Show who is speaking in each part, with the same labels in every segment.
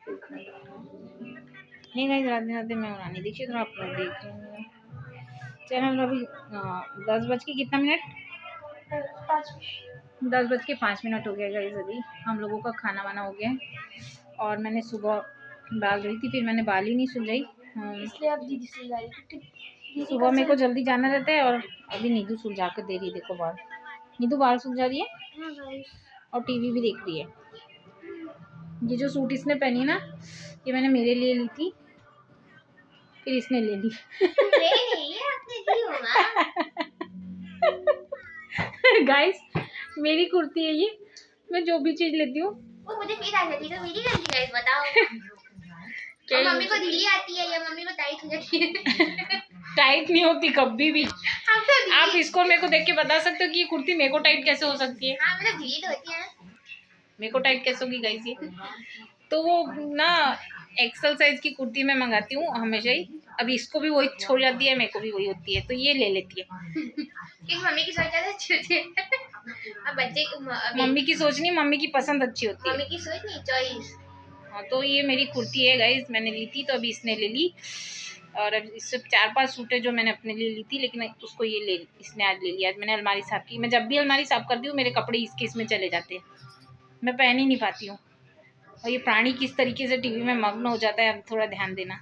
Speaker 1: नहीं गाइस, राधे राधे, मैं रानी दीक्षित और आप लोग देख रहे हैं चैनल। अभी 10 बज के कितना मिनट, 10 बज के 5 मिनट हो गया गाइस। अभी हम लोगों का खाना वाना हो गया और मैंने सुबह बाल धोई थी, फिर मैंने बाल ही नहीं सुलझाई, इसलिए अब दीदी सुलझा रही। सुबह मेरे को जल्दी जाना रहता है और अभी नीदू सुलझा कर दे रही है। देखो बाल, नीदू बाल सुलझा रही है और टीवी भी देख रही है। ये जो सूट इसने पहनी है ना, ये मैंने मेरे लिए ली थी, फिर इसने ले ली। गाइस मेरी कुर्ती है ये, मैं जो भी चीज लेती हूँ
Speaker 2: वो मुझे फिर आ जाती है, तो मेरी गलती गाइस बताओ। और मम्मी को ढीली आती है या मम्मी को टाइट हो जाती है?
Speaker 1: टाइट नहीं होती कभी भी। आप इसको मेरे को देख के बता सकते हो कि ये कुर्ती मेरे को टाइट कैसे हो सकती है?
Speaker 2: हाँ मतलब ढीली तो होती है ना।
Speaker 1: मेरे को टाइट कैसे होगी गाइस ये? तो वो ना एक्सल साइज की कुर्ती मैं मंगाती हूँ हमेशा ही। अभी इसको भी वही छोड़ जाती है, मेरे को भी वही होती है, तो ये ले लेती है।
Speaker 2: कि मम्मी की सोच ज्यादा अच्छी होती है। अब बच्चे
Speaker 1: मम्मी की सोच नहीं, मम्मी की पसंद अच्छी होती है।
Speaker 2: मम्मी की सोच नहीं, चॉइस।
Speaker 1: हाँ, तो ये मेरी कुर्ती है गाइस, मैंने ली थी तो अभी इसने ले ली। और अब इससे 4-5 सूट है जो मैंने अपने लिए ली थी, लेकिन उसको इसने आज ले लिया। आज मैंने अलमारी साफ की। मैं जब भी अलमारी साफ करती हूँ मेरे कपड़े इसमें चले जाते हैं, मैं पहन ही नहीं पाती हूँ। और ये प्राणी किस तरीके से टीवी में मग्न हो जाता है, अब थोड़ा ध्यान देना।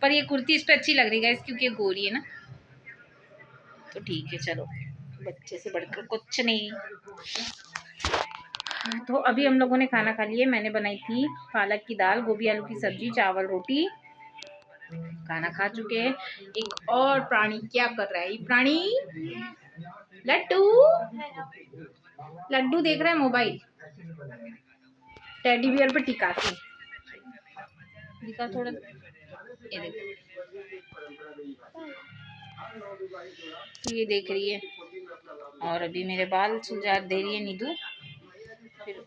Speaker 1: पर ये कुर्ती इस पर अच्छी लग रही है क्योंकि ये गोरी है ना, तो ठीक है। चलो, बच्चे से बढ़कर कुछ नहीं। तो अभी हम लोगों ने खाना खा लिया। मैंने बनाई थी पालक की दाल, गोभी आलू की सब्जी, चावल, रोटी। खाना खा चुके हैं। एक और प्राणी क्या कर रहा है? प्राणी लड्डू, लड्डू देख रहा है मोबाइल, टेडी बियर पे टिका के दिखा थोड़ा, ये देखो, तो ये देख रही है। और अभी मेरे बाल सुलझा दे रही है नीदू। फिर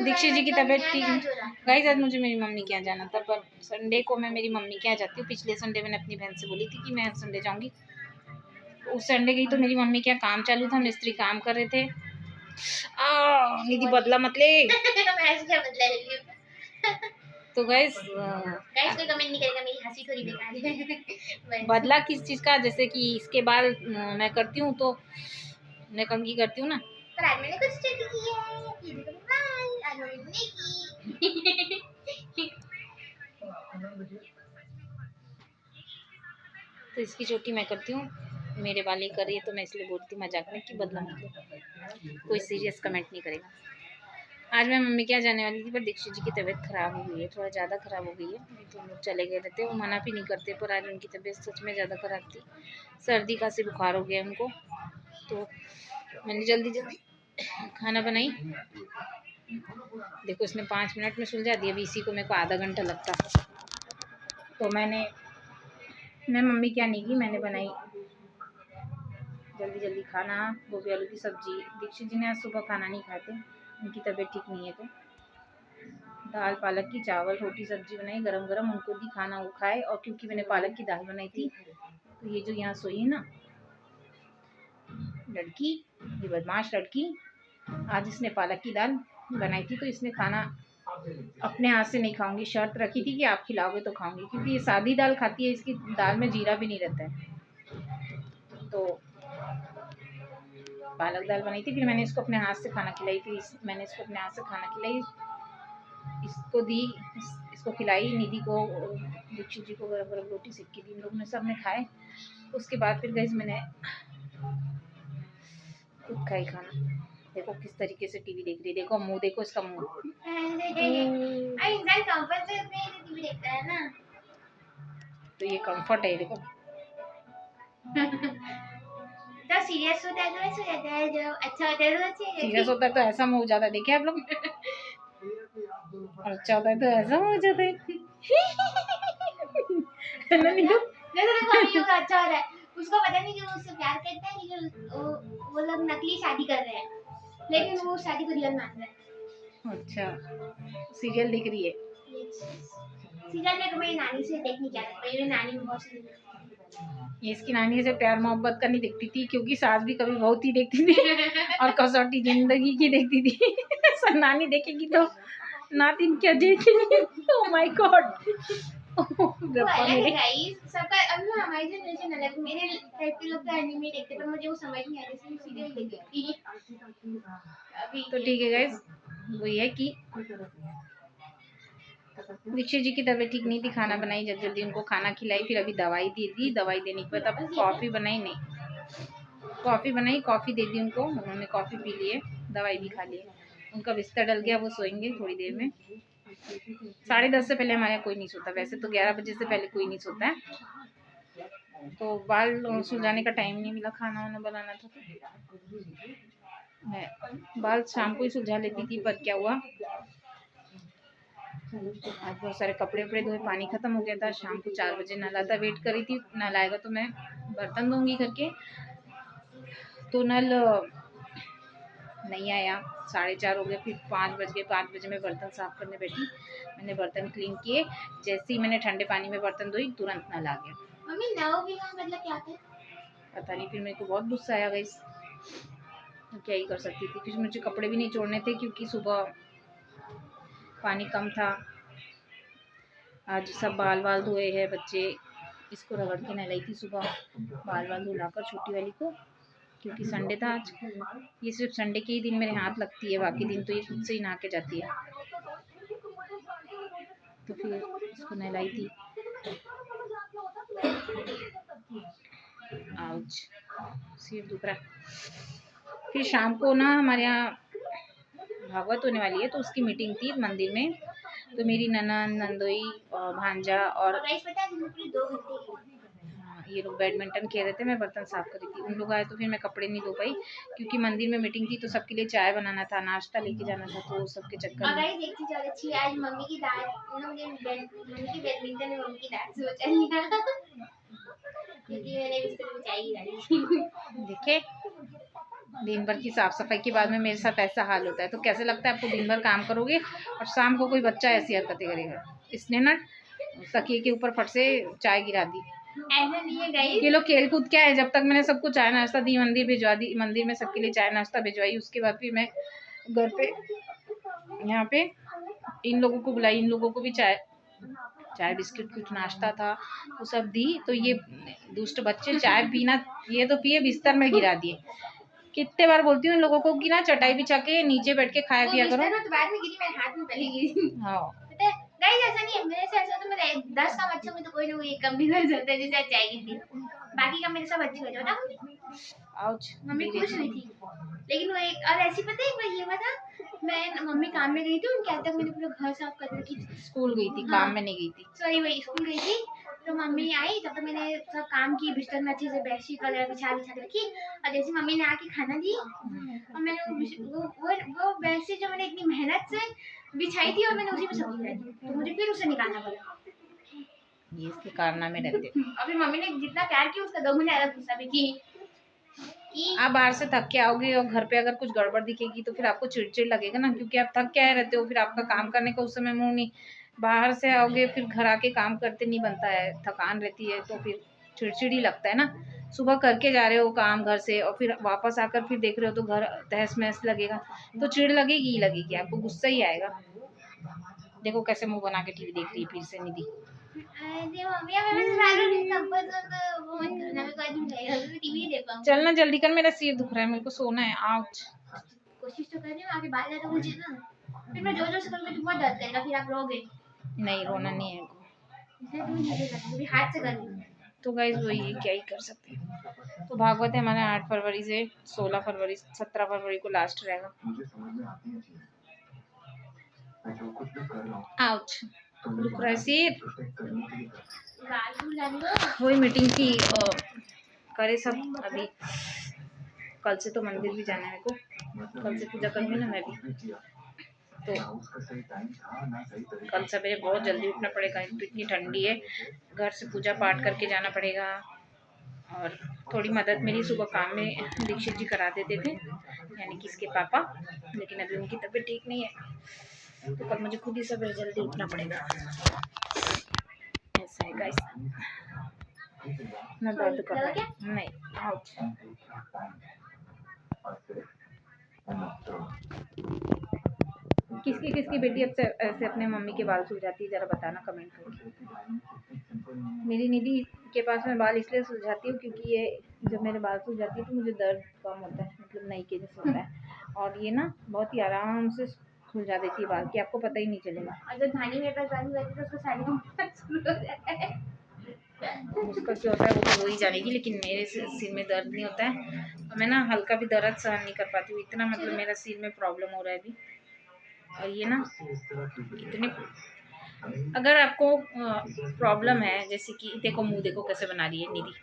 Speaker 1: दीक्षित जी की तबीयत ठीक है गाइस। आज मुझे मेरी मम्मी के यहाँ जाना था, पर संडे को मैं मेरी मम्मी के यहाँ जाती हूँ। पिछले संडे मैंने अपनी बहन से बोली थी कि मैं संडे जाऊँगी। उस संडे गई तो मेरी मम्मी के यहाँ काम चालू था, मिस्त्री काम कर रहे थे। निधि बदला मत ले। तो गाइस
Speaker 2: कोई कमेंट नहीं करेगा, मेरी हंसी थोड़ी बेकार है।
Speaker 1: बदला किस चीज़ का? जैसे कि इसके बाल मैं करती हूँ तो मैं कंघी करती हूँ ना,
Speaker 2: पर आज मैंने कुछ चोटी की है। आज मैंने की।
Speaker 1: तो इसकी चोटी मैं करती हूँ, मेरे बाल ही कर रही है, तो मैं इसलिए बोलती हूँ मजाक में कि बदला मतलब कोई सीरियस कमेंट नहीं करेगा। आज मैं मम्मी के यहाँ जाने वाली थी, पर दीक्षित जी की तबीयत ख़राब हो गई है, थोड़ा ज़्यादा ख़राब हो गई है। नहीं तो हम लोग चले गए रहते, वो मना भी नहीं करते, पर आज उनकी तबीयत सच में ज़्यादा ख़राब थी। सर्दी खांसी बुखार हो गया उनको, तो मैंने जल्दी जल्दी खाना बनाई। देखो इसने 5 मिनट में सुलझा दिया, अभी इसी को मेरे को आधा घंटा लगता। तो मैं मम्मी क्या नहीं की, मैंने बनाई जल्दी जल्दी खाना, गोभी आलू की सब्जी। दीक्षित जी ने आज सुबह खाना नहीं खाए थे, उनकी तबीयत ठीक नहीं है, तो दाल पालक की, चावल, रोटी, सब्जी बनाई गरम गरम, उनको दी खाना, वो खाए। और क्योंकि मैंने पालक की दाल बनाई थी, तो ये जो यहाँ सोई है ना लड़की, ये बदमाश लड़की, आज इसने पालक की दाल बनाई थी, तो इसने खाना अपने हाथ से नहीं खाऊंगी, शर्त रखी थी कि आप खिलाओगे तो खाऊंगी, क्योंकि ये सादी दाल खाती है, इसकी दाल में जीरा भी नहीं रहता है। तो पालक दाल बनाई थी, फिर मैंने इसको अपने हाथ से खाना खिलाई थी। मैंने इसको अपने हाथ से खाना खिलाई, इसको दी, इसको खिलाई, निधि को, दीक्षित जी को गरम गरम रोटी सेक के दी, इन लोगों ने सबने खाए। उसके बाद फिर गैस मैंने खुद खाई खाना। देखो किस तरीके से टीवी देख रही है, देखो मुंह, देखो इसका मुंह।
Speaker 2: इंसान कंफर्ट से अपने टीवी देखता है ना,
Speaker 1: तो ये कंफर्ट है, देखो।
Speaker 2: तो सीरियस होता है तो ऐसे रहता है, जो अच्छा होता है तो अच्छे।
Speaker 1: सीरियस होता है तो ऐसा मुंह हो जाता है, देखिए आप लोग। अच्छा होता है तो ऐसा हो जाता है। ना नीतू,
Speaker 2: जैसे अच्छा हो रहा है, उसको पता नहीं कि वो उससे प्यार करता है, लेकिन वो लोग नकली शादी कर रहे हैं, लेकिन वो शादी को रियल मान रहा है।
Speaker 1: अच्छा, सीरियल दिख रही है।
Speaker 2: सीरियल में मेरी नानी से देखने क्या लगता है, मेरी नानी बहुत सी
Speaker 1: ये इसकी नानी से प्यार मोहब्बत करनी दिखती थी, क्योंकि सास भी कभी बहुत ही देखती थी और कसौटी जिंदगी की देखती थी। नानी देखेगी तो नातिन क्या देखेगी। Oh my God.
Speaker 2: वो अलग है गाइस, सबका अब ना हमारी जनरेशन अलग है। मेरे टाइप के लोग तो एनीमे देखते हैं, पर मुझे वो समझ नहीं आ रही, इसलिए सीरियल देखती हूँ अभी।
Speaker 1: तो ठीक है गाइस, वही है कि दीक्षित जी की तबीयत ठीक नहीं थी, खाना बनाई, जल्दी जल्दी उनको खाना खिलाई, फिर अभी दवाई दे दी। दवाई देने के बाद अब कॉफ़ी बनाई, नहीं कॉफ़ी बनाई, कॉफ़ी दे दी उनको, उन्होंने कॉफ़ी पी लिए, दवाई भी खा ली। उनका बिस्तर डल गया, वो सोएंगे थोड़ी देर में। 10:30 से पहले हमारे यहाँ कोई नहीं सोता, वैसे तो 11 बजे से पहले कोई नहीं सोता है। तो बाल सुलझाने का टाइम नहीं मिला, खाना वाना बनाना था, तो मैं बाल शाम को ही सुलझा लेती थी। पर क्या हुआ, आज बहुत सारे कपड़े वपड़े धोए, पानी खत्म हो गया था। शाम को 4 बजे नल आता, वेट करी थी नल आएगा तो मैं बर्तन धोंगी करके, तो नल नहीं आया। 4:30 हो गए, फिर 5 बज गए। 5 बजे मैं बर्तन साफ करने बैठी, मैंने बर्तन क्लीन किए, जैसे ही मैंने ठंडे पानी में बर्तन धोई तुरंत नल आ गया।
Speaker 2: मम्मी नव भी का मतलब क्या था?
Speaker 1: पता नहीं, फिर मेरे को बहुत गुस्सा आया गाइस, क्या ही कर सकती थी। फिर मुझे कपड़े भी नहीं छोड़ने थे क्योंकि सुबह पानी कम था। आज सब बाल वाल धोए हैं बच्चे, इसको रगड़ के नहलाई थी सुबह, बाल वाल धुलाकर छोटी वाली को, क्योंकि संडे था आज। ये सिर्फ संडे के ही दिन मेरे हाथ लगती है, बाकी दिन तो ये खुद से ही नहा के जाती है। तो फिर इसको नहलाई थी। आउच, सिर दुख रहा। फिर शाम को ना हमारे यहाँ भागवत होने वाली है, तो उसकी मीटिंग थी मंदिर में। तो मेरी ननद, नंदोई, भांजा और
Speaker 2: गाइस पता है मुझे 2 घंटे
Speaker 1: ये लोग बैडमिंटन खेल रहे थे, मैं बर्तन साफ कर रही थी। उन लोग आए तो फिर मैं कपड़े नहीं धो पाई, क्योंकि मंदिर में मीटिंग थी, तो सबके लिए चाय बनाना था, नाश्ता लेके जाना था, तो सबके चक्कर
Speaker 2: और
Speaker 1: में।
Speaker 2: गाइस एक चीज और अच्छी है, आज मम्मी की दाल, मुझे मम्मी की बैडमिंटन में मम्मी की दाल से बचा लिया क्योंकि मैंने बिस्तर में चाय गिरा दी।
Speaker 1: देखे, दिन भर की साफ सफाई के बाद में मेरे साथ ऐसा हाल होता है, तो कैसे लगता है आपको? दिन भर काम करोगे और शाम को कोई बच्चा ऐसी हरकतें करेगा। इसने ना तकिए के ऊपर फट से चाय गिरा दी।
Speaker 2: ऐसा नहीं है गाइस,
Speaker 1: ये लोग खेल कूद क्या है, जब तक मैंने सबको चाय नाश्ता दी, मंदिर भिजवा दी, मंदिर में सबके लिए चाय नाश्ता भिजवाई, उसके बाद फिर मैं घर पे यहाँ पे इन लोगों को बुलाई, इन लोगों को भी चाय चाय बिस्किट कुछ नाश्ता था वो सब दी। तो ये दुष्ट बच्चे चाय पीना, ये तो पिए बिस्तर में गिरा दिए। कितने बार बोलती हूँ इन लोगों को कि ना चटाई बिछा के नीचे बैठ के खाया पिया करो।
Speaker 2: तो बाद में गिरी, मेरे हाथ में पहले गिरी।
Speaker 1: हाँ,
Speaker 2: पता है गाइस, ऐसा नहीं है मेरे से, ऐसा तो मेरे 10 काम अच्छे में तो कोई ना कोई एक कम भी कर सकता है, जैसे चाय गिरी, बाकी का मेरे सब अच्छे हो जाता।
Speaker 1: आउच,
Speaker 2: मम्मी खुश हुई थी, लेकिन वो एक और ऐसी पता है, एक बार ये हुआ था, मैं मम्मी काम में गई थी, उनके आज तक मैंने पूरा घर साफ कर रखी थी।
Speaker 1: स्कूल गई थी,
Speaker 2: हाँ,
Speaker 1: काम में नहीं गई थी।
Speaker 2: सॉरी वही स्कूल गई थी। तो मम्मी आई तब तक मैंने सब काम की, बिस्तर में अच्छे से बेडशीट वगैरह बिछा बिछा के रखी, और जैसे मम्मी ने आके खाना दी, और मैंने वो बेडशीट जो मैंने इतनी मेहनत से बिछाई थी, और मैंने उसी में सब्जी खाई थी, तो मुझे फिर उसे निकालना पड़ा।
Speaker 1: ये इसके कारनामे रहते।
Speaker 2: अभी मम्मी ने जितना प्यार किया उसका 2 गुना ज्यादा गुस्सा भी की।
Speaker 1: आप बाहर से थक के आओगे और घर पे अगर कुछ गड़बड़ दिखेगी तो फिर आपको चिड़चिड़ लगेगा ना, क्योंकि आप थक के आए रहते हो, फिर आपका काम करने का उस समय मुंह नहीं। बाहर से आओगे फिर घर आके काम करते नहीं बनता है, थकान रहती है, तो फिर चिड़चिड़ ही लगता है ना। सुबह करके जा रहे हो काम घर से और फिर वापस आकर फिर देख रहे हो तो घर तहस महस लगेगा, तो चिड़ लगेगी ही लगेगी, आपको गुस्सा ही आएगा। देखो कैसे मुंह बना के टीवी देख रही है फिर से निधि।
Speaker 2: अरे मम्मी हमें सारा दिन संपर्क वो मत करना, मैं कोई दिन जाएगा तो टीवी नहीं देख पाऊंगी।
Speaker 1: चलना जल्दी कर, मेरा सिर दुख रहा है, मेरे को सोना है। आउच,
Speaker 2: कोशिश तो कर रही हूँ, आगे बाल ज्यादा मुझे ना, फिर मैं जोर जोर से करूँगी तो बहुत दर्द करेगा, फिर आप रोगे।
Speaker 1: नहीं रोना नहीं है मेरे
Speaker 2: इसलिए तुम धीरे कर, अभी हाथ से कर रही हूँ।
Speaker 1: को। तो गाइस वही है, क्या ही कर सकते हैं। तो भागवत है हमारा 8 फरवरी से 16 फरवरी 17 फरवरी को लास्ट रहेगा। आउच, दुख रहा है सिर।
Speaker 2: गाल फुलाने दो।
Speaker 1: वही मीटिंग थी, करे सब अभी। कल से तो मंदिर भी जाना है मेरे को, कल से पूजा करूँगी ना मैं भी। तो कल सवेरे बहुत जल्दी उठना पड़ेगा, एक तो इतनी ठंडी है, घर से पूजा पाठ करके जाना पड़ेगा। और थोड़ी मदद मेरी सुबह काम में दीक्षित जी करा देते थे, यानी कि इसके पापा, लेकिन अभी उनकी तबीयत ठीक नहीं है, तो कल मुझे खुद ही सवेरे जल्दी उठना पड़ेगा। ऐसा है गाइस, ना दर्द कर रहा है नहीं। आउच, किसकी किसकी बेटी अब से ऐसे अपने मम्मी के बाल सुलझाती है, ज़रा बताना कमेंट करके। मेरी निधि के पास मैं बाल इसलिए सुलझाती हूँ क्योंकि ये जब मेरे बाल सुलझाती है तो मुझे दर्द कम होता है, मतलब नई के जैसे होता है, और ये ना बहुत ही आराम से सुलझा देती है बाल कि आपको पता ही नहीं चलेगा।
Speaker 2: और जब धानी मेरे पास बाल जाती है तो उसको साड़ी में शुरू हो जाता है।
Speaker 1: उसका क्या होता है वो तो हो ही जाएगी, लेकिन मेरे सिर में दर्द नहीं होता है और मैं ना हल्का भी दर्द सहन नहीं कर पाती हूँ, इतना मतलब मेरा सिर में प्रॉब्लम हो रहा है अभी। और ये ना इतने, अगर आपको प्रॉब्लम है, जैसे कि देखो मुंह देखो कैसे बना रही है निधि,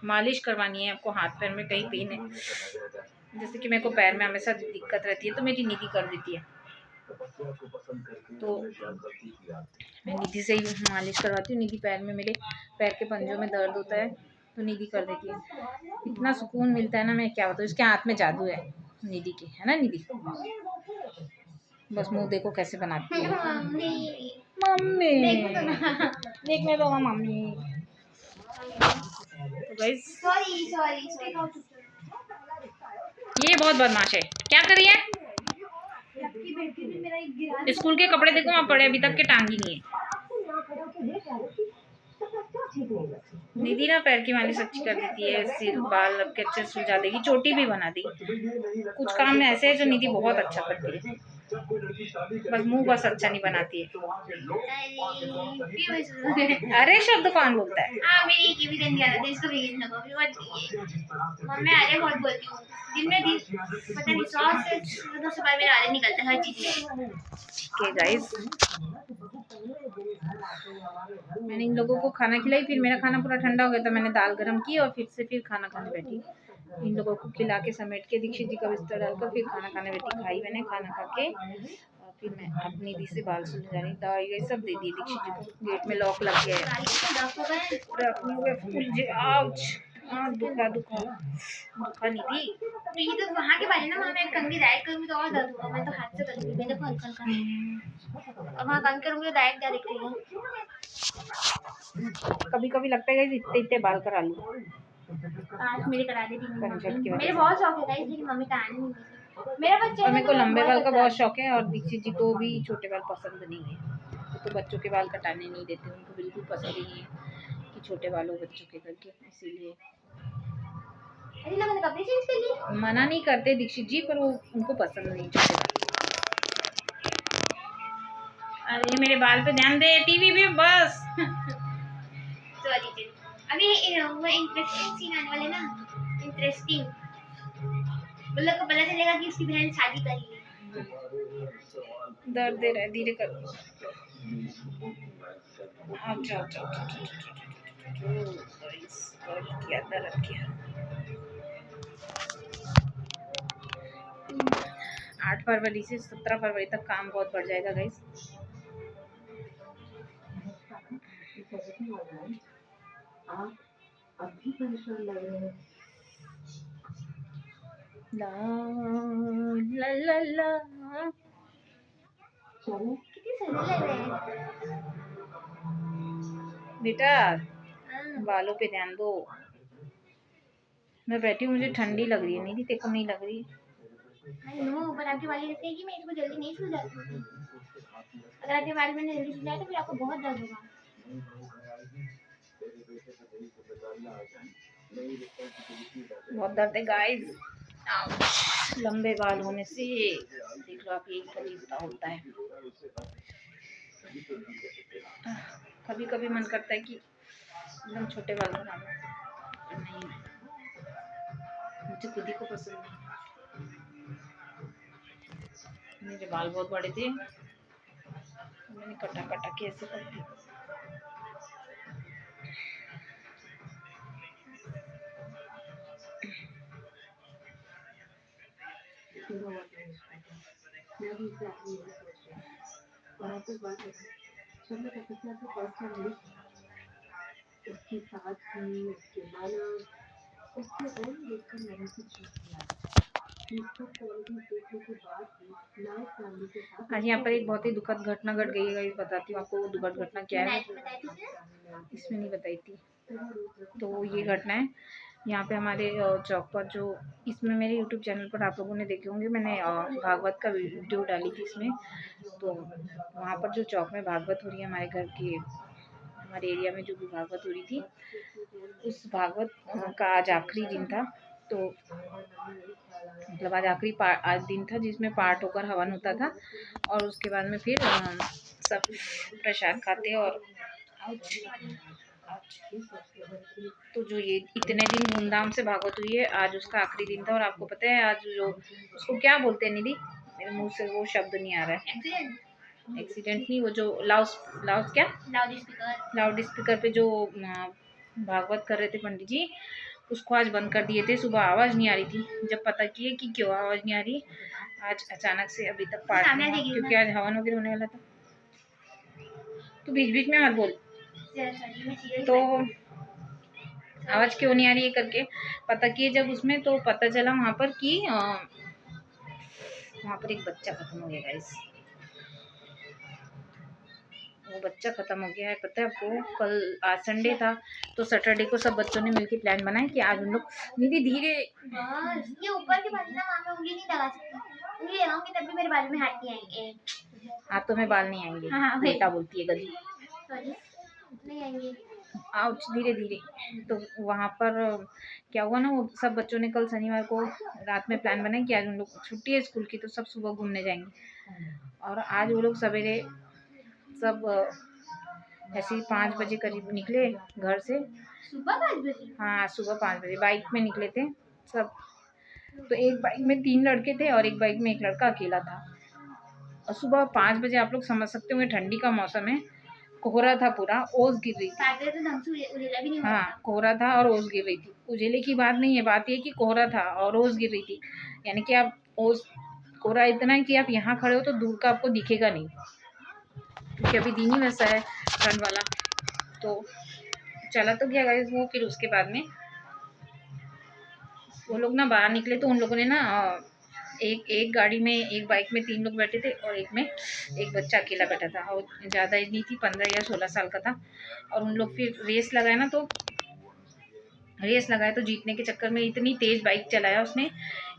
Speaker 1: मालिश करवानी है आपको, हाथ पैर में कहीं पेन है, जैसे कि मेरे को पैर में हमेशा दिक्कत रहती है तो मेरी निधि कर देती है, तो मैं निधि से ही मालिश करवाती हूँ। निधि पैर में, मेरे पैर के पंजों में दर्द होता है तो निधि कर देती है, इतना सुकून मिलता है ना, मैं क्या बताऊँ। इसके हाथ में जादू है निधि के, है ना निधि। बस मुंह देखो कैसे बनाती है मम्मी, देखने दो मम्मी। तो गाइस
Speaker 2: सॉरी स्टिक आउट।
Speaker 1: ये बहुत बदमाश है, क्या करी है।
Speaker 2: आपकी बेटी ने मेरा एक गिरा
Speaker 1: स्कूल के कपड़े देखो वहाँ पड़े, अभी तक के टांगी नहीं है। निधि ना पैर की मालिश अच्छी कर देती है, सिर बाल के अच्छे सुलझा देगी, चोटी भी बना देगी। कुछ काम ऐसे है जो निधि बहुत अच्छा करती है, बस मुंह बस अच्छा नहीं बनाती है। अरे शब्द कौन बोलता है।
Speaker 2: हाँ मेरी ये भी गंदी आदत है, इसको भी गिरना को मम्मी अरे बहुत बोलती हूँ, दिन में दिन पता नहीं 100 से 200 बार मेरा अरे निकलता है हर चीज में।
Speaker 1: ठीक है गाइस, मैंने इन लोगों को खाना खिलाई, फिर मेरा खाना पूरा ठंडा हो गया तो मैंने दाल गरम की और फिर खाना खाने बैठी। इन लोगों को खिला के समेट के दीक्षित जी का बिस्तर डालकर फिर खाना खाने बैठी। खाई मैंने, खाना खा के और फिर मैं अपनी दी से बाल सुलझा रही, दवाई वही सब दे दी दीक्षित जी को। गेट में लॉक लग गया है, पूरा दुखा निधि।
Speaker 2: तो ये तो वहाँ के बारे ना, मैं कंघी डायरेक्ट करूँगी तो और दर्द होगा, मैं तो हाथ से करूँगी, मैं देखो हल्का हल्का, और वहाँ कंघी करूँगी तो डायरेक्ट डायरेक्ट होगा।
Speaker 1: कभी कभी लगता है इतने इतने बाल करा लूं,
Speaker 2: आज मेरे करा देती
Speaker 1: कंजट की
Speaker 2: मेरे
Speaker 1: वजह से।
Speaker 2: बहुत शौक है गाइस, लेकिन मम्मी का आने नहीं देती। मेरा बच्चा
Speaker 1: और
Speaker 2: है
Speaker 1: मेरे को
Speaker 2: तो
Speaker 1: लंबे बाल का बहुत
Speaker 2: अच्छा
Speaker 1: शौक है, और दीक्षित जी को भी छोटे बाल पसंद नहीं है, तो बच्चों के बाल कटाने नहीं देते, उनको बिल्कुल पसंद ही नहीं है कि छोटे बाल हो बच्चों के करके, इसीलिए
Speaker 2: अरे ना मैंने कपड़े चेंज कर लिए।
Speaker 1: मना नहीं करते दीक्षित जी, पर वो उनको पसंद नहीं छोटे बाल। अरे मेरे बाल पे ध्यान दे, टीवी पे बस।
Speaker 2: सॉरी अभी वो इंटरेस्टिंग सीन आने वाले ना, इंटरेस्टिंग, मतलब को पता चलेगा कि उसकी बहन शादी कर ली।
Speaker 1: दर्द दे रहा है, धीरे कर। अच्छा अच्छा दर्द किया। 8 फरवरी से 17 फरवरी तक काम बहुत बढ़ जाएगा गाइस। ला ला ला ला,
Speaker 2: कितनी सुंदर लग रहे हैं
Speaker 1: बेटा, बालों पे ध्यान दो। मैं बैठी हूँ, मुझे ठंडी लग रही है, नहीं तेरे को नहीं लग रही?
Speaker 2: नो, पर आपके बाल ऐसे हैं कि मैं इसको जल्दी नहीं सुलझाती। अगर आपके बाल मैंने जल्दी सुलझाया तो फिर आपको बहुत दर्द होगा।
Speaker 1: बहुत दर्द है गाइस, लंबे बाल होने से देख लो आप, यही तकलीफ होता है। कभी कभी मन करता है कि एकदम छोटे बाल बना लो, नहीं, मुझे खुद ही को पसंद नहीं। मेरे बाल बहुत बड़े थे, मैंने कटा कटा के ऐसे कर दिया। आज यहाँ पर एक बहुत ही दुखद घटना घट गई है, बताती हूँ आपको वो दुखद घटना क्या है। इसमें नहीं बताई थी। तो ये घटना है, यहाँ पे हमारे चौक पर जो इसमें मेरे यूट्यूब चैनल पर आप लोगों ने देखे होंगे, मैंने भागवत का वीडियो डाली थी इसमें। तो वहाँ पर जो चौक में भागवत हो रही है हमारे घर के, हमारे एरिया में जो भी भागवत हो रही थी, उस भागवत का आज आखिरी दिन था। तो मतलब आज आखिरी आज दिन था जिसमें पाठ होकर हवन होता था, और उसके बाद में फिर सब प्रसाद खाते और तो जो ये इतने दिन धूमधाम से भागवत हुई है, आज उसका आखिरी दिन था। और आपको पता है आज जो उसको क्या बोलते हैं निधि, मेरे मुंह से वो शब्द नहीं आ रहा है। एक्सीडेंट नहीं, वो जो लाउड स्पीकर पे जो भागवत कर रहे थे पंडित जी, उसको आज बंद कर दिए थे। सुबह आवाज़ नहीं आ रही थी, जब पता किए कि क्यों आवाज़ नहीं आ रही, आज अचानक से अभी तक पाठ नहीं हुआ, क्योंकि आज हवन वगैरह होने वाला था। तो बीच बीच में मत बोल। तो आवाज़ क्यों नहीं आ रही है करके पता किए जब उसमें, तो पता चला वहाँ पर कि वहाँ पर एक बच्चा खत्म हो गया गाइस। वो बच्चा खत्म हो गया है, पता है आपको। कल आज संडे था, तो सैटरडे को सब बच्चों ने मिलकर प्लान बनाया कि आज हम लोग, निधि धीरे,
Speaker 2: ये ऊपर के बाल ना मैं उंगली नहीं लगा सकती, उंगली लगाऊंगी तब भी मेरे बाल में हाथ नहीं आएंगे।
Speaker 1: हाथों में बाल नहीं आएंगे,
Speaker 2: हाँ,
Speaker 1: बेटा बोलती है गली।
Speaker 2: सॉरी, नहीं आएंगे।
Speaker 1: आओ धीरे धीरे। तो वहाँ पर क्या हुआ ना, वो सब बच्चों ने कल शनिवार को रात में प्लान बनाया कि आज हम लोग, छुट्टी है स्कूल की, तो सब सुबह घूमने जाएंगे। और आज वो लोग सवेरे सब ऐसे ही 5 बजे करीब निकले घर से।
Speaker 2: सुबह 5 बजे?
Speaker 1: हाँ, सुबह 5 बजे बाइक में निकले थे सब। तो एक बाइक में 3 लड़के थे और एक बाइक में एक लड़का अकेला था। और सुबह 5 बजे आप लोग समझ सकते होंगे, ठंडी का मौसम है, कोहरा था, पूरा ओस गिर रही थी। हाँ, कोहरा था और ओस गिर रही थी। उजेले की बात नहीं है, बात ये कि कोहरा था और ओस गिर रही थी। यानी कि आप ओस, कोहरा इतना है कि आप यहाँ खड़े हो तो दूर का आपको दिखेगा नहीं, क्योंकि अभी दिन ही वैसा है ठंड वाला। तो चला तो गया गाइस वो। फिर उसके बाद में वो लोग ना बाहर निकले, तो उन लोगों ने ना एक गाड़ी में, एक बाइक में 3 लोग बैठे थे और एक में एक बच्चा अकेला बैठा था, और ज़्यादा एज नहीं थी, 15 या 16 साल का था। और उन लोग फिर रेस लगाया तो जीतने के चक्कर में इतनी तेज़ बाइक चलाया उसने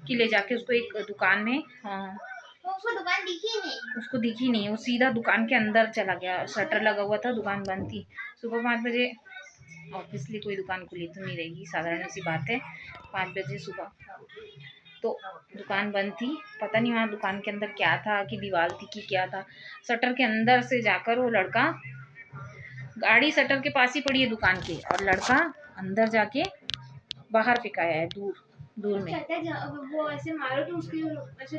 Speaker 1: कि ले जाके उसको एक दुकान में,
Speaker 2: उसको दुकान दिखी नहीं,
Speaker 1: उसको दिखी नहीं, वो सीधा दुकान के अंदर चला गया। शटर लगा हुआ था, दुकान बंद थी। सुबह 5 बजे ऑब्वियसली कोई दुकान खुली तो नहीं रहेगी, साधारण सी बात है, 5 बजे सुबह। तो दुकान बंद थी, पता नहीं वहाँ दुकान के अंदर क्या था, कि दीवार थी कि क्या था। शटर के अंदर से जाकर वो लड़का, गाड़ी शटर के पास ही पड़ी है दुकान के, और लड़का अंदर जाके बाहर फेंकाया है, दूर में,
Speaker 2: वो ऐसे मारो तो उसकी ऐसे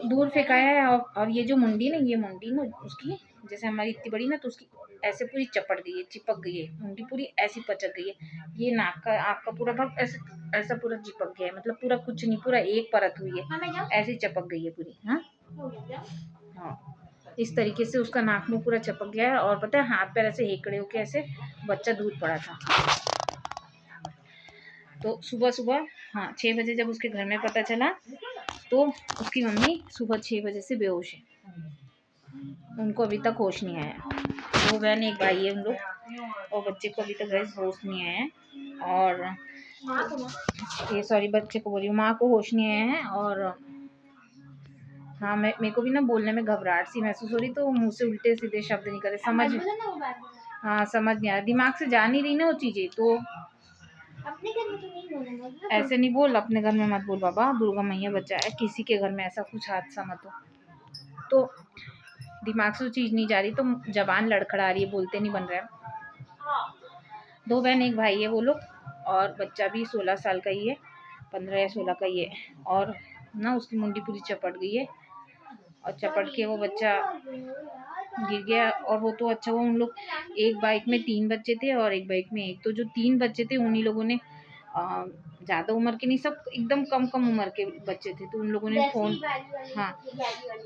Speaker 1: दूर फेंकाया है। और ये जो मुंडी ना उसकी, जैसे हमारी इतनी बड़ी ना, तो उसकी ऐसे पूरी चपट गई है, चिपक गई है मुंडी, पूरी ऐसी पचक गई है। ये नाक का, आँख का पूरा भाग ऐसा पूरा चिपक गया है, मतलब पूरा कुछ नहीं, पूरा एक परत हुई है, ऐसी चपक गई है पूरी। हाँ, इस तरीके से उसका नाक मुंह पूरा चपक गया है। और पता है हाथ पैर ऐसे हेकड़े होके ऐसे बच्चा दूध पड़ा था। तो सुबह 6 बजे जब उसके घर में पता चला, तो उसकी मम्मी सुबह 6 बजे से बेहोश है, उनको अभी तक होश नहीं आया। 2 बहन एक भाई है उन लोग, और बच्चे को अभी तक गैस होश नहीं आया है। और ये सॉरी, बच्चे को बोल रही हूँ, माँ को होश नहीं आया है। और हाँ, मेरे को भी ना बोलने में घबराहट सी महसूस हो रही, तो मुंह से उल्टे सीधे शब्द नहीं करे, समझ नहीं आ रहा, दिमाग से जा नहीं रही ना वो चीज़ें। तो
Speaker 2: अपने घर में तो नहीं बोलूंगा,
Speaker 1: ऐसे नहीं बोल, अपने घर में मत बोल बाबा, दुर्गा मैया बचाए, किसी के घर में ऐसा कुछ हादसा मत हो। तो दिमाग से वो चीज़ नहीं जा रही, तो जबान लड़खड़ा रही है, बोलते नहीं बन रहा है। 2 बहन एक भाई है वो लोग, और बच्चा भी 16 साल का ही है, 15 या 16 का ही है। और ना उसकी मुंडी पूरी चपट गई है, और चपट के वो बच्चा गिर गया। और वो तो अच्छा हुआ, उन लोग एक बाइक में 3 बच्चे थे और एक बाइक में एक, तो जो 3 बच्चे थे उन्हीं लोगों ने, ज़्यादा उम्र के नहीं, सब एकदम कम उम्र के बच्चे थे, तो उन लोगों ने फ़ोन, हाँ,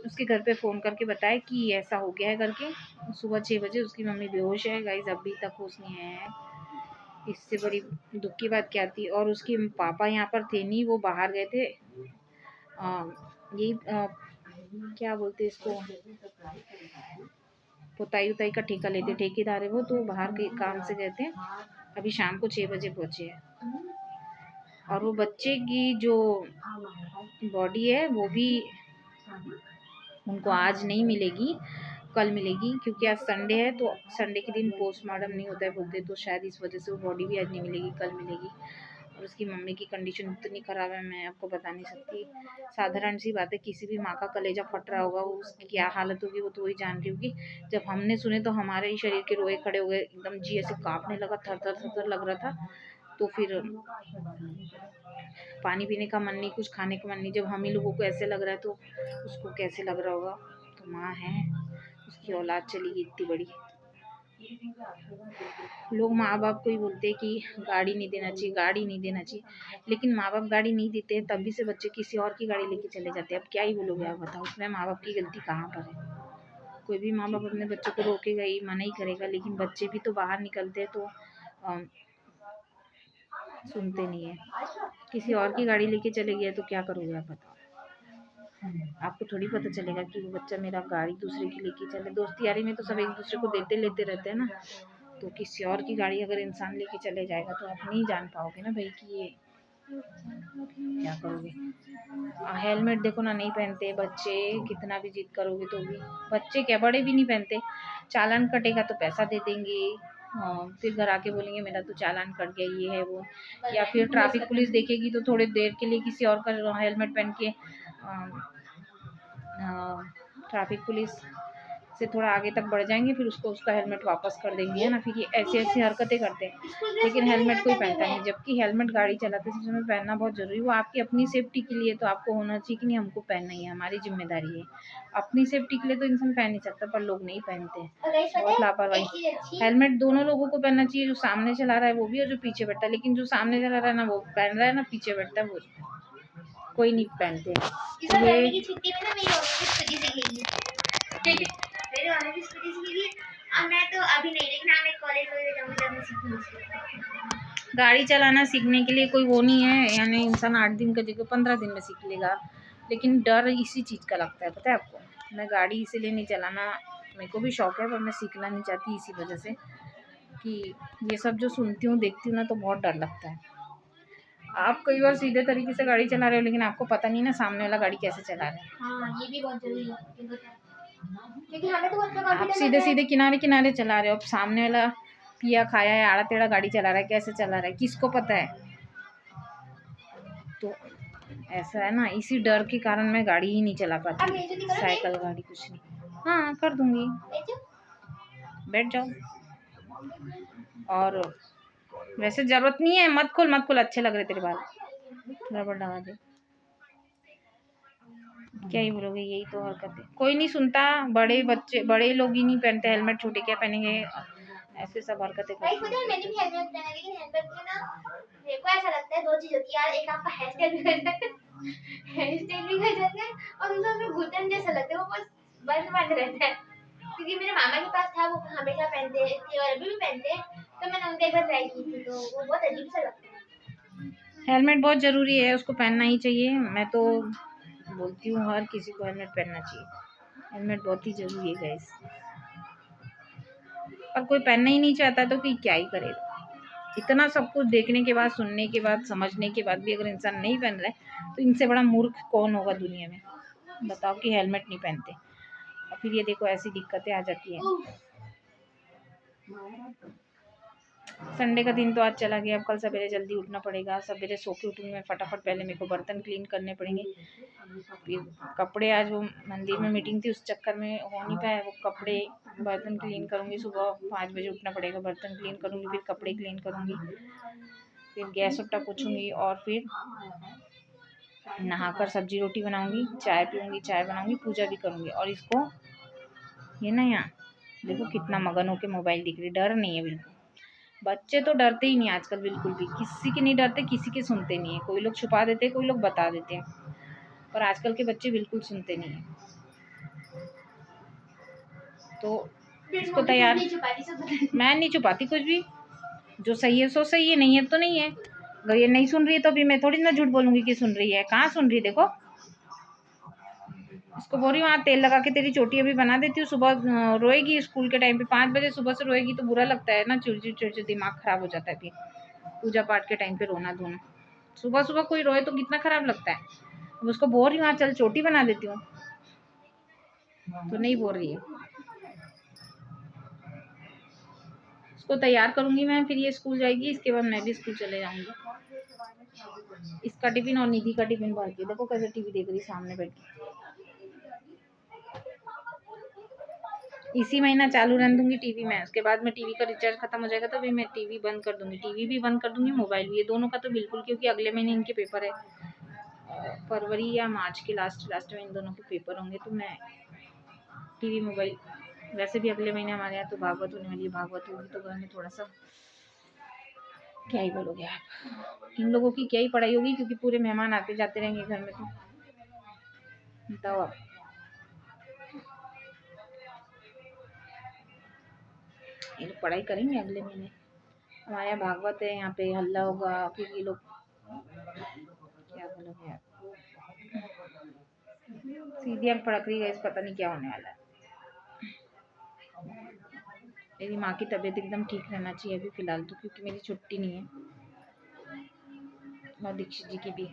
Speaker 1: उसके घर पे फ़ोन करके बताया कि ऐसा हो गया है करके। सुबह 6 बजे उसकी मम्मी बेहोश है गाइस, अभी तक होश नहीं आया है। इससे बड़ी दुख की बात क्या थी। और उसके पापा यहाँ पर थे नहीं, वो बाहर गए थे, यही क्या बोलते इसको, पुताई उताई का ठेका लेते, ठेकेदार है वो, तो बाहर के काम से गए थे, अभी शाम को 6 बजे पहुँचे हैं। और वो बच्चे की जो बॉडी है वो भी उनको आज नहीं मिलेगी, कल मिलेगी, क्योंकि आज संडे है तो संडे के दिन पोस्टमार्टम नहीं होता है बोलते, तो शायद इस वजह से वो बॉडी भी आज नहीं मिलेगी, कल मिलेगी। और उसकी मम्मी की कंडीशन इतनी ख़राब है, मैं आपको बता नहीं सकती। साधारण सी बात है, किसी भी माँ का कलेजा फट रहा होगा, उसकी क्या हालत होगी वो तो वही जान रही होगी। जब हमने सुने तो हमारे ही शरीर के रोए खड़े हो गए, एकदम जी ऐसे काँपने लगा, थर थर थर लग रहा था। तो फिर पानी पीने का मन नहीं, कुछ खाने का मन नहीं। जब हम ही लोगों को ऐसे लग रहा है तो उसको कैसे लग रहा होगा। तो माँ है, उसकी औलाद चली गई इतनी बड़ी। लोग माँ बाप को ही बोलते हैं कि गाड़ी नहीं देना चाहिए, गाड़ी नहीं देना चाहिए, लेकिन माँ बाप गाड़ी नहीं देते हैं तभी से बच्चे किसी और की गाड़ी लेके चले जाते हैं। अब क्या ही बोलोगे आप बताओ, उसमें माँ बाप की गलती कहाँ पर है। कोई भी माँ बाप अपने बच्चों को रोकेगा ही, मना ही करेगा, लेकिन बच्चे भी तो बाहर निकलते हैं तो सुनते नहीं है। किसी और की गाड़ी लेके चले गए तो क्या करोगे आप बताओ। आपको थोड़ी पता चलेगा कि वो बच्चा मेरा गाड़ी दूसरे की लेके चले। दोस्ती यारी में तो सब एक दूसरे को देते लेते रहते हैं ना, तो किसी और की गाड़ी अगर इंसान लेके चले जाएगा तो आप नहीं जान पाओगे ना भाई कि ये क्या करोगे। हेलमेट देखो ना, नहीं पहनते बच्चे, कितना भी जिद करोगे तो भी। बच्चे क्या, बड़े भी नहीं पहनते। चालान कटेगा तो पैसा दे देंगे, फिर घर आके बोलेंगे मेरा तो चालान कट गया, ये है वो। या फिर ट्रैफिक पुलिस देखेगी तो थोड़ी देर के लिए किसी और का हेलमेट पहन के ट्रैफिक पुलिस से थोड़ा आगे तक बढ़ जाएंगे, फिर उसको उसका हेलमेट वापस कर देंगे, है ना। फिर ये ऐसी ऐसी हरकतें करते हैं, लेकिन हेलमेट कोई पहनता नहीं। जबकि हेलमेट गाड़ी चलाते समय पहनना बहुत जरूरी है, वो आपकी अपनी सेफ्टी के लिए तो आपको होना चाहिए कि नहीं, हमको पहनना ही है, हमारी जिम्मेदारी है। अपनी सेफ्टी के लिए तो इंसान पहन नहीं सकता, पर लोग नहीं पहनते हैं, बहुत लापरवाही। हेलमेट दोनों लोगों को पहनना चाहिए, जो सामने चला रहा है वो भी और जो पीछे बैठा है। लेकिन जो सामने चला रहा है ना वो पहन रहा है, ना पीछे बैठता है वो कोई नहीं पहनते।
Speaker 2: गर्मी की छुट्टी में ना मेरी स्कूटी सीखेगी, मेरी मम्मी की स्कूटी सीखेगी। और मैं तो अभी नहीं, लेकिन मैं कॉलेज वगैरह जाऊंगी तब मैं सीखूंगी।
Speaker 1: गाड़ी चलाना सीखने के लिए कोई वो नहीं है, यानी इंसान 8 दिन का जगह 15 दिन में सीख लेगा। लेकिन डर इसी चीज़ का लगता है, पता है आपको। मैं गाड़ी इसीलिए नहीं चलाना, मेरे को भी शौक है पर मैं सीखना नहीं चाहती, इसी वजह से कि ये सब जो सुनती हूँ देखती हूँ ना तो बहुत डर लगता है। आप कई बार सीधे तरीके से गाड़ी चला रहे हो, लेकिन आपको पता नहीं ना सामने वाला गाड़ी कैसे चला रहा है।
Speaker 2: हाँ, ये भी बहुत जरूरी है, क्योंकि हमें तो बहुत
Speaker 1: आप सीधे सीधे किनारे किनारे चला रहे हो, अब सामने वाला पिया खाया है, आड़ा टेढ़ा गाड़ी चला रहा है, कैसे चला रहा है किसको पता है। तो ऐसा है ना, इसी डर के कारण मैं गाड़ी ही नहीं चला पाती, साइकिल गाड़ी कुछ नहीं। हाँ कर दूंगी, बैठ जाओ। और वैसे जरूरत नहीं है, मत खोल, अच्छे लग रहे तेरे बाल, रबड़ लगा दे। क्या ही बोलोगे, यही तो हरकत है, कोई नहीं सुनता। बड़े बच्चे, बड़े लोग ही नहीं पहनते हेलमेट, छोटे क्या पहनेंगे, ऐसे सब हरकतें करते हैं।
Speaker 2: मैंने भी हेलमेट पहना, लेकिन हेलमेट में ना मेरे को ऐसा लगता है दो चीज होती है यार, एक आपका हेयर स्टाइल भी कर जाता है, हेयर स्टाइल भी कर जाता है, और दूसरा उसमें घुटन जैसा लगता है, वो बस बंद रहता है। क्योंकि मेरे मामा के पास था, वो हमेशा पहनते थे और अभी भी पहनते हैं, तो मैंने उनका एक बार ट्राई की थी, तो वो बहुत अजीब सा लगता है।
Speaker 1: हेलमेट बहुत ज़रूरी है, उसको पहनना ही चाहिए। मैं तो बोलती हूँ हर किसी को हेलमेट पहनना चाहिए, हेलमेट बहुत ही ज़रूरी है गाइस। पर कोई पहनना ही नहीं चाहता तो कि क्या ही करेगा। इतना सब कुछ देखने के बाद, सुनने के बाद, समझने के बाद भी अगर इंसान नहीं पहन रहा है तो इनसे बड़ा मूर्ख कौन होगा दुनिया में, बताओ, कि हेलमेट नहीं पहनते। और फिर ये देखो ऐसी दिक्कतें आ जाती हैं। संडे का दिन तो आज चला गया, अब कल सवेरे जल्दी उठना पड़ेगा। सवेरे सो के उठूँगी मैं फटाफट, पहले मेरे को बर्तन क्लीन करने पड़ेंगे, फिर कपड़े, आज वो मंदिर में मीटिंग थी उस चक्कर में हो नहीं पाया, वो कपड़े बर्तन क्लीन करूँगी। सुबह 5 बजे उठना पड़ेगा, बर्तन क्लीन करूँगी, फिर कपड़े क्लीन करूँगी, फिर गैस उट्टा पोछूँगी, और फिर नहाकर सब्जी रोटी बनाऊँगी, चाय पीऊँगी, चाय बनाऊँगी, पूजा भी करूँगी। और इसको ये ना, यहाँ देखो कितना मगन होकर मोबाइल दिख रही, डर नहीं है बिल्कुल। बच्चे तो डरते ही नहीं आजकल बिल्कुल भी, किसी के नहीं डरते, किसी के सुनते नहीं है। कोई लोग छुपा देते हैं, कोई लोग बता देते हैं, पर आजकल के बच्चे बिल्कुल सुनते नहीं हैं। तो इसको तैयार, मैं नहीं छुपाती कुछ भी, जो सही है सो सही है, नहीं है तो नहीं है। अगर ये नहीं सुन रही है तो भी मैं थोड़ी ना झूठ बोलूँगी कि सुन रही है, कहाँ सुन रही है। देखो इसको बोल रही हूँ, हाँ तेल लगा के तेरी चोटी अभी बना देती हूँ। सुबह रोएगी स्कूल के टाइम पे, 5 बजे सुबह से रोएगी तो बुरा लगता है ना, चिड़चिड़ चिड़चिड़ दिमाग खराब हो जाता है। फिर पूजा पाठ के टाइम पे रोना धोना, सुबह सुबह कोई रोए तो कितना खराब लगता है। अब उसको बोल रही हूँ चल चोटी बना देती हूँ, तो नहीं बोल रही है। उसको तैयार करूंगी मैं, फिर ये स्कूल जाएगी, इसके बाद मैं भी स्कूल चले जाऊंगी। इसका टिफिन और निधि का टिफिन भर के देखो कैसे टीवी देख रही सामने बैठ के। इसी महीना चालू रहने दूंगी टीवी में, उसके बाद में टीवी का रिचार्ज खत्म हो जाएगा तो फिर मैं टीवी बंद कर दूंगी। टीवी भी बंद कर दूंगी, मोबाइल भी, ये दोनों का तो बिल्कुल, क्योंकि अगले महीने इनके पेपर है, फरवरी या मार्च के लास्ट में इन दोनों के पेपर होंगे। तो मैं टीवी मोबाइल, वैसे भी अगले महीने हमारे यहाँ तो भागवत होने वाली है, भागवत होगी तो घर में थोड़ा सा क्या ही बोलोगे आप, इन लोगों की क्या ही पढ़ाई होगी, क्योंकि पूरे मेहमान आते जाते रहेंगे घर में। तो बताओ आप, ये लोग पढ़ाई करेंगे अगले महीने। हमारे यहाँ भागवत है, यहाँ पे हल्ला होगा, फिर ये लोग क्या बोलोगे आप, सीधी आंख पड़क रही है, पता नहीं क्या होने वाला है। मेरी माँ की तबीयत एकदम ठीक रहना चाहिए अभी फिलहाल तो, क्योंकि मेरी छुट्टी नहीं है, और दीक्षित जी की भी,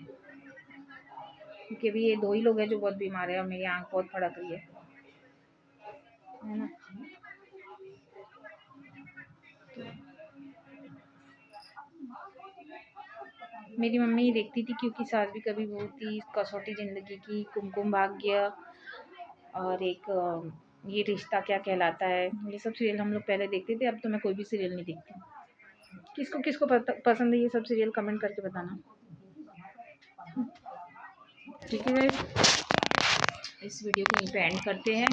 Speaker 1: क्योंकि अभी ये 2 ही लोग हैं जो बहुत बीमार है और मेरी आंख बहुत फड़क रही है ना। मेरी मम्मी ही देखती थी, क्योंकि सास भी कभी बहू थी, कसौटी जिंदगी की, कुमकुम भाग्य, और एक ये रिश्ता क्या कहलाता है, ये सब सीरियल हम लोग पहले देखते थे। अब तो मैं कोई भी सीरियल नहीं देखती। किसको किसको पसंद है ये सब सीरियल, कमेंट करके बताना। ठीक है गाइस, इस वीडियो को यहीं पे एंड करते हैं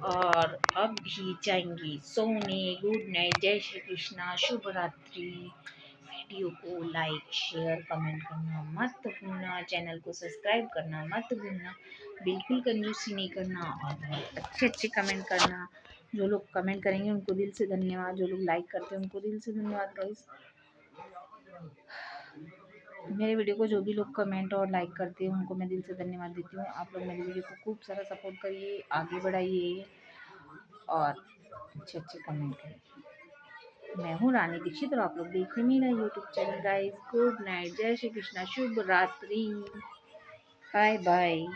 Speaker 1: और अब भी जाएंगी सोने। गुड नाइट, जय श्री कृष्णा, शुभ रात्रि। वीडियो को लाइक शेयर कमेंट करना मत भूलना, चैनल को सब्सक्राइब करना मत भूलना, बिल्कुल कंजूसी नहीं करना, और बहुत अच्छे अच्छे कमेंट करना। जो लोग कमेंट करेंगे उनको दिल से धन्यवाद, जो लोग लाइक करते हैं उनको दिल से धन्यवाद गाइस। मेरे वीडियो को जो भी लोग कमेंट और लाइक करते हैं उनको मैं दिल से धन्यवाद देती हूँ। आप लोग मेरे वीडियो को खूब सारा सपोर्ट करिए, आगे बढ़ाइए और अच्छे अच्छे कमेंट करिए। मैं हूँ रानी दीक्षित और आप लोग देख रहे हैं मेरा YouTube channel guys. Good night, जय श्री कृष्णा, शुभ रात्रि, बाय बाय।